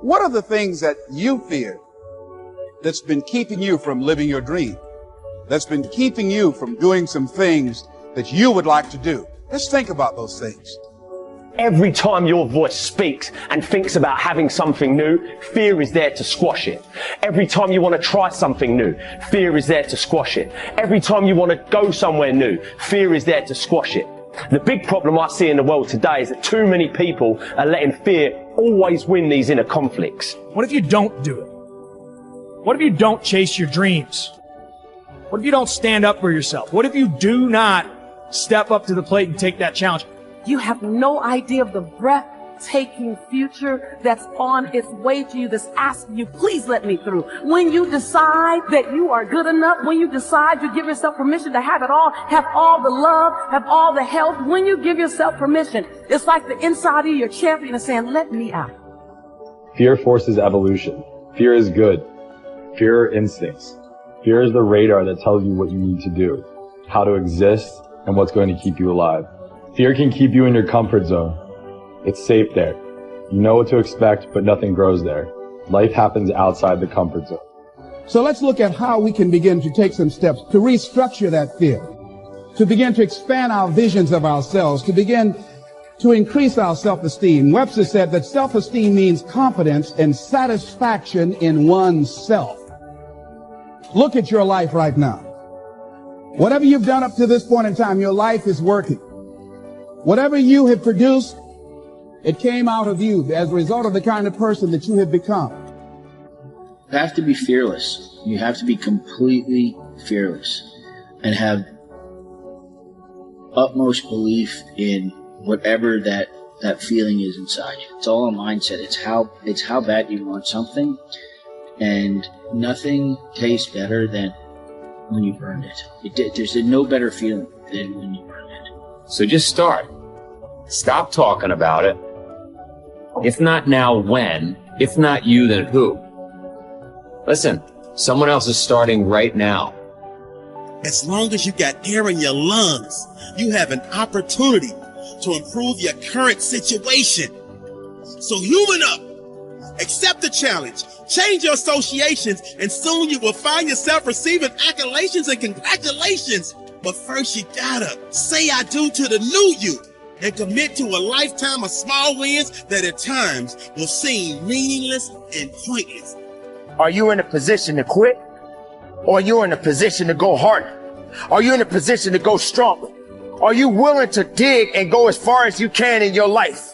What are the things that you fear that's been keeping you from living your dream? That's been keeping you from doing some things that you would like to do? Let's think about those things. Every time your voice speaks and thinks about having something new, fear is there to squash it. Every time you want to try something new, fear is there to squash it. Every time you want to go somewhere new, fear is there to squash it. The big problem I see in the world today is that too many people are letting fear always win these inner conflicts. What if you don't do it? What if you don't chase your dreams? What if you don't stand up for yourself? What if you do not step up to the plate and take that challenge? You have no idea of the breathtaking future that's on its way to you, that's asking you, please let me through. When you decide that you are good enough, when you decide you give yourself permission to have it all, have all the love, have all the health, when you give yourself permission, it's like the inside of your champion is saying, let me out. Fear forces evolution. Fear is good. Fear are instincts. Fear is the radar that tells you what you need to do, how to exist, and what's going to keep you alive. Fear can keep you in your comfort zone. It's safe there. You know what to expect, but nothing grows there. Life happens outside the comfort zone. So let's look at how we can begin to take some steps to restructure that fear, to begin to expand our visions of ourselves, to begin to increase our self-esteem. Webster said that self-esteem means confidence and satisfaction in oneself. Look at your life right now. Whatever you've done up to this point in time, your life is working. Whatever you have produced, it came out of you as a result of the kind of person that you have become. You have to be fearless. You have to be completely fearless and have utmost belief in whatever that feeling is inside you. It's all a mindset. It's how bad you want something, and nothing tastes better than when you've earned it. There's no better feeling than when you've earned it. So just start. Stop talking about it. If not now, when? If not you, then who? Listen, someone else is starting right now. As long as you got air in your lungs, you have an opportunity to improve your current situation. So human up, accept the challenge, change your associations, and soon you will find yourself receiving accolades and congratulations. But first you gotta say I do to the new you and commit to a lifetime of small wins that at times will seem meaningless and pointless. Are you in a position to quit? Or are you in a position to go harder? Are you in a position to go stronger? Are you willing to dig and go as far as you can in your life?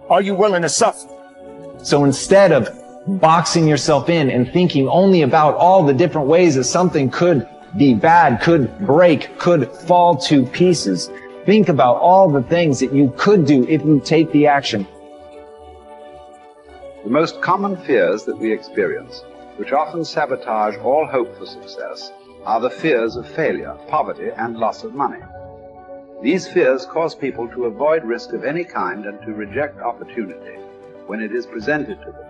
Are you willing to suffer? So instead of boxing yourself in and thinking only about all the different ways that something could be bad, could break, could fall to pieces, think about all the things that you could do if you take the action. The most common fears that we experience, which often sabotage all hope for success, are the fears of failure, poverty, and loss of money. These fears cause people to avoid risk of any kind and to reject opportunity when it is presented to them.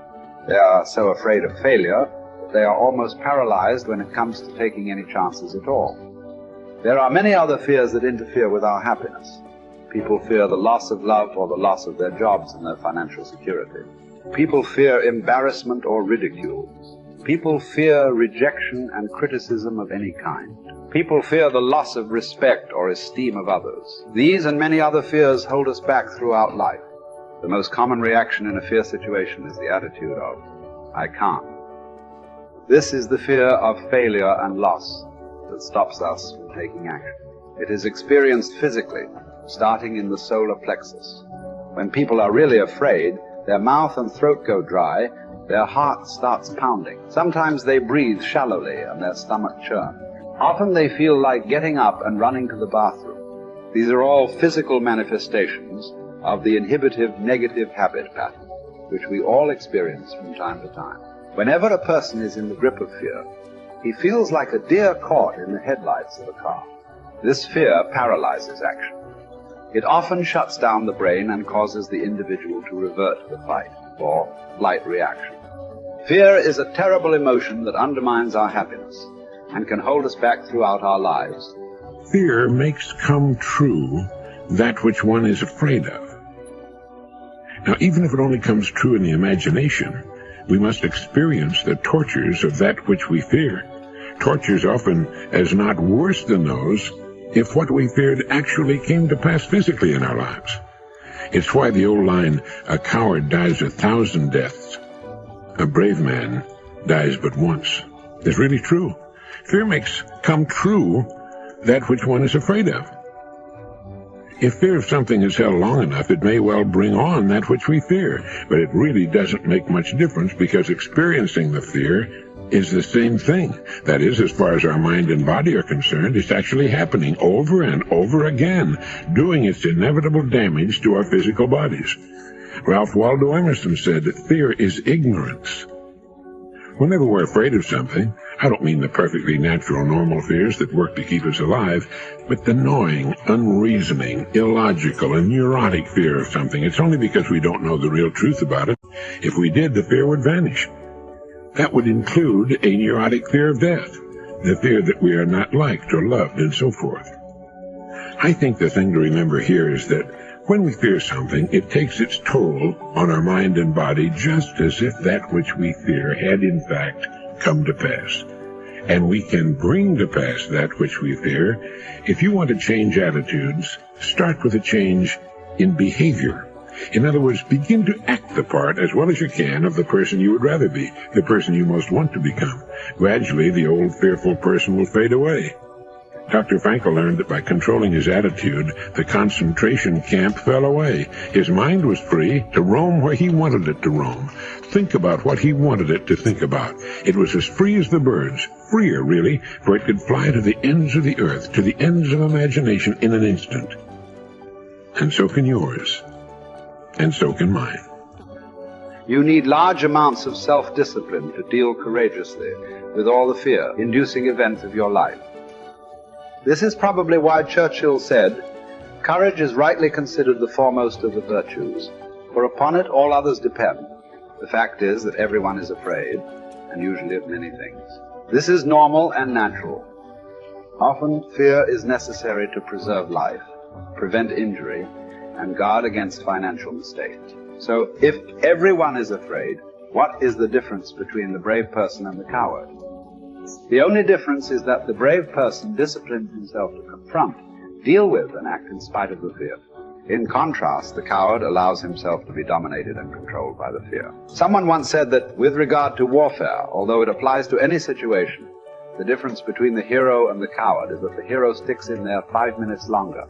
They are so afraid of failure that they are almost paralyzed when it comes to taking any chances at all. There are many other fears that interfere with our happiness. People fear the loss of love or the loss of their jobs and their financial security. People fear embarrassment or ridicule. People fear rejection and criticism of any kind. People fear the loss of respect or esteem of others. These and many other fears hold us back throughout life. The most common reaction in a fear situation is the attitude of, I can't. This is the fear of failure and loss that stops us from taking action. It is experienced physically, starting in the solar plexus. When people are really afraid, their mouth and throat go dry, their heart starts pounding. Sometimes they breathe shallowly and their stomach churns. Often they feel like getting up and running to the bathroom. These are all physical manifestations of the inhibitive negative habit pattern, which we all experience from time to time. Whenever a person is in the grip of fear, he feels like a deer caught in the headlights of a car. This fear paralyzes action. It often shuts down the brain and causes the individual to revert to the fight or flight reaction. Fear is a terrible emotion that undermines our happiness and can hold us back throughout our lives. Fear makes come true that which one is afraid of. Now, even if it only comes true in the imagination, we must experience the tortures of that which we fear. Tortures often as not worse than those if what we feared actually came to pass physically in our lives. It's why the old line, "A coward dies 1,000 deaths. A brave man dies but once," is really true. Fear makes come true that which one is afraid of. If fear of something is held long enough, it may well bring on that which we fear, but it really doesn't make much difference because experiencing the fear is the same thing. That is, as far as our mind and body are concerned, it's actually happening over and over again, doing its inevitable damage to our physical bodies. Ralph Waldo Emerson said that fear is ignorance. Whenever we're afraid of something, I don't mean the perfectly natural, normal fears that work to keep us alive, but the gnawing, unreasoning, illogical, and neurotic fear of something. It's only because we don't know the real truth about it. If we did, the fear would vanish. That would include a neurotic fear of death, the fear that we are not liked or loved, and so forth. I think the thing to remember here is that when we fear something, it takes its toll on our mind and body just as if that which we fear had in fact come to pass. And we can bring to pass that which we fear. If you want to change attitudes, start with a change in behavior. In other words, begin to act the part as well as you can of the person you would rather be, the person you most want to become. Gradually, the old fearful person will fade away. Dr. Frankl learned that by controlling his attitude, the concentration camp fell away. His mind was free to roam where he wanted it to roam, think about what he wanted it to think about. It was as free as the birds, freer really, for it could fly to the ends of the earth, to the ends of imagination in an instant. And so can yours. And so can mine. You need large amounts of self-discipline to deal courageously with all the fear-inducing events of your life. This is probably why Churchill said, "Courage is rightly considered the foremost of the virtues, for upon it all others depend." The fact is that everyone is afraid, and usually of many things. This is normal and natural. Often fear is necessary to preserve life, prevent injury, and guard against financial mistakes. So if everyone is afraid, what is the difference between the brave person and the coward? The only difference is that the brave person disciplines himself to confront, deal with, and act in spite of the fear. In contrast, the coward allows himself to be dominated and controlled by the fear. Someone once said that with regard to warfare, although it applies to any situation, the difference between the hero and the coward is that the hero sticks in there 5 minutes longer.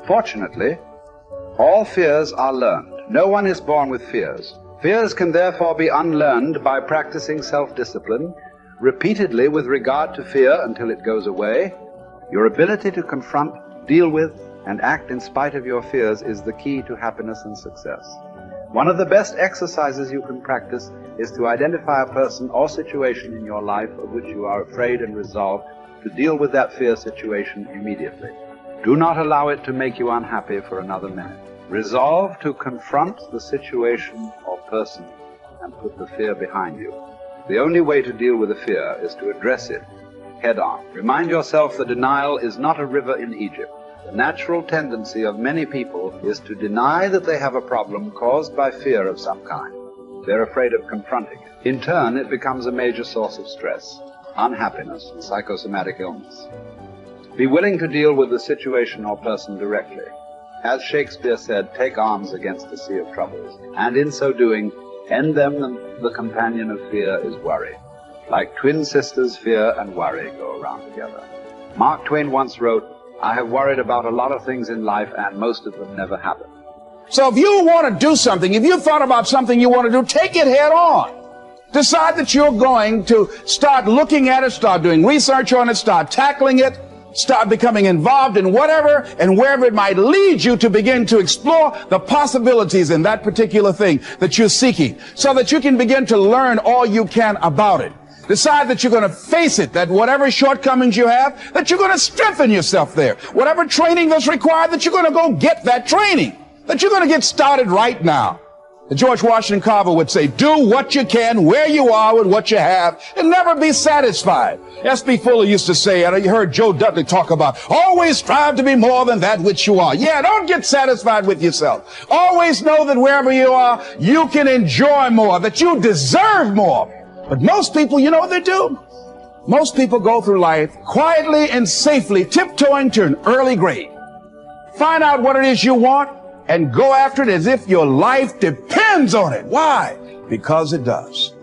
Fortunately, all fears are learned. No one is born with fears. Fears can therefore be unlearned by practicing self-discipline repeatedly with regard to fear until it goes away. Your ability to confront, deal with, and act in spite of your fears is the key to happiness and success. One of the best exercises you can practice is to identify a person or situation in your life of which you are afraid and resolve to deal with that fear situation immediately. Do not allow it to make you unhappy for another minute. Resolve to confront the situation or person and put the fear behind you. The only way to deal with the fear is to address it head on. Remind yourself that denial is not a river in Egypt. The natural tendency of many people is to deny that they have a problem caused by fear of some kind. They're afraid of confronting it. In turn, it becomes a major source of stress, unhappiness, and psychosomatic illness. Be willing to deal with the situation or person directly. As Shakespeare said, take arms against a sea of troubles, and in so doing, end them. The companion of fear is worry. Like twin sisters, fear and worry go around together. Mark Twain once wrote, "I have worried about a lot of things in life, and most of them never happen." So if you want to do something, if you've thought about something you want to do, take it head on. Decide that you're going to start looking at it, start doing research on it, start tackling it, start becoming involved in whatever and wherever it might lead you to begin to explore the possibilities in that particular thing that you're seeking so that you can begin to learn all you can about it. Decide that you're going to face it, that whatever shortcomings you have, that you're going to strengthen yourself there. Whatever training that's required, that you're going to go get that training, that you're going to get started right now. George Washington Carver would say, do what you can, where you are with what you have, and never be satisfied. S.B. Fuller used to say, and you heard Joe Dudley talk about, always strive to be more than that which you are. Yeah, don't get satisfied with yourself. Always know that wherever you are, you can enjoy more, that you deserve more. But most people, you know what they do? Most people go through life quietly and safely tiptoeing to an early grave. Find out what it is you want and go after it as if your life depends on it. Why? Because it does.